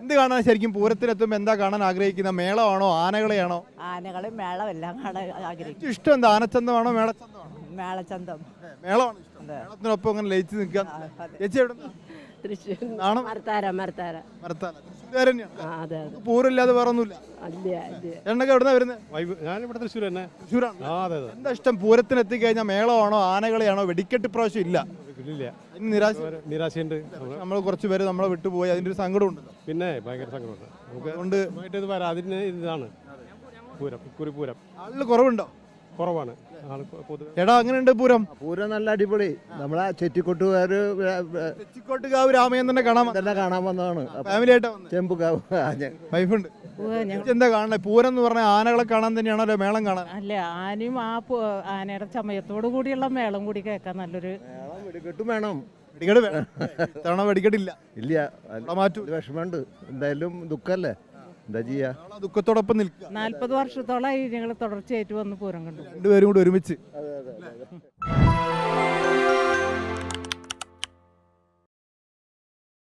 എന്ത് കാണാൻ ശരിക്കും പൂരത്തിനെത്തുമ്പോ എന്താ കാണാൻ ആഗ്രഹിക്കുന്ന? മേളമാണോ മേളയാണോ? ആനകളും മേളം എല്ലാം കാണാൻ ആഗ്രഹിക്കും. ഇഷ്ടം എന്താ? ആനച്ചന്തമാണോ മേളച്ചന്തമാണോ? മേളച്ചന്തം. മേളമാണ് ഇഷ്ടം. മേളത്തിനൊപ്പം അങ്ങനെ ലയിച്ച് നിൽക്കാൻ. ചേച്ചി എവിടെ? തൃശ്ശൂർ. ആണോ? മരത്താര. മരത്താല. തൃശ്ശൂർകാര് തന്നെയാണ്. പൂരമില്ലാതെ വേറെ ഒന്നുമില്ല. എണ്ണൊക്കെ എവിടുന്നാ വരുന്നത്? ഞാനിവിടെ തൃശ്ശൂർ തന്നെ. തൃശ്ശൂരാണ്. എന്താ ഇഷ്ടം? പൂരത്തിന് എത്തിക്കഴിഞ്ഞാൽ മേളമാണോ ആനകളെയാണോ? വെടിക്കെട്ട് ഇപ്രാവശ്യം ഇല്ല. നിരാശയുണ്ട്. നമ്മൾ കുറച്ച് പേര് നമ്മളെ വിട്ടുപോയി, അതിന്റെ ഒരു സങ്കടം ഉണ്ട്. പിന്നെ ഭയങ്കര സങ്കടമുണ്ട്. നമുക്ക് വരാം. അതിന് ഇതാണ് പൂരം. ഇക്കുറി പൂരം ആളില് കുറവുണ്ടോ? കുറവാണ്. എടാ അങ്ങനെയുണ്ട് പൂരം? പൂരം നല്ല അടിപൊളി. നമ്മളെ ചെറ്റിക്കൊട്ടുകാര് തെച്ചിക്കോട്ടുകാവ് രാമചന്ദ്രനെ കാണാൻ വന്നതാണ്. ഫാമിലി ആയിട്ട് ചെമ്പുകാവ് വൈഫുണ്ട്. എന്താ കാണണേ? പൂരം എന്ന് പറഞ്ഞാൽ ആനകളെ കാണാൻ തന്നെയാണോ അല്ലെ മേളം കാണാൻ? അല്ല, ആനയും ആനയുടെ ചമയത്തോടു കൂടിയുള്ള മേളം കൂടി കേൾക്കാൻ നല്ലൊരു വെടിക്കെട്ടും വേണം. വെടിക്കെട്ട് വേണം. തവണ വെടിക്കെട്ടില്ല. ഇല്ല, വിഷമമുണ്ട്. എന്തായാലും ദുഃഖല്ലേ, എന്താ ചെയ്യാ? ദുഃഖത്തോടൊപ്പം നിൽക്കുക. 40 വർഷത്തോളമായി ഞങ്ങൾ തുടർച്ചയായിട്ട് വന്ന് പൂരം കണ്ടു. രണ്ടുപേരും കൂടി ഒരുമിച്ച്.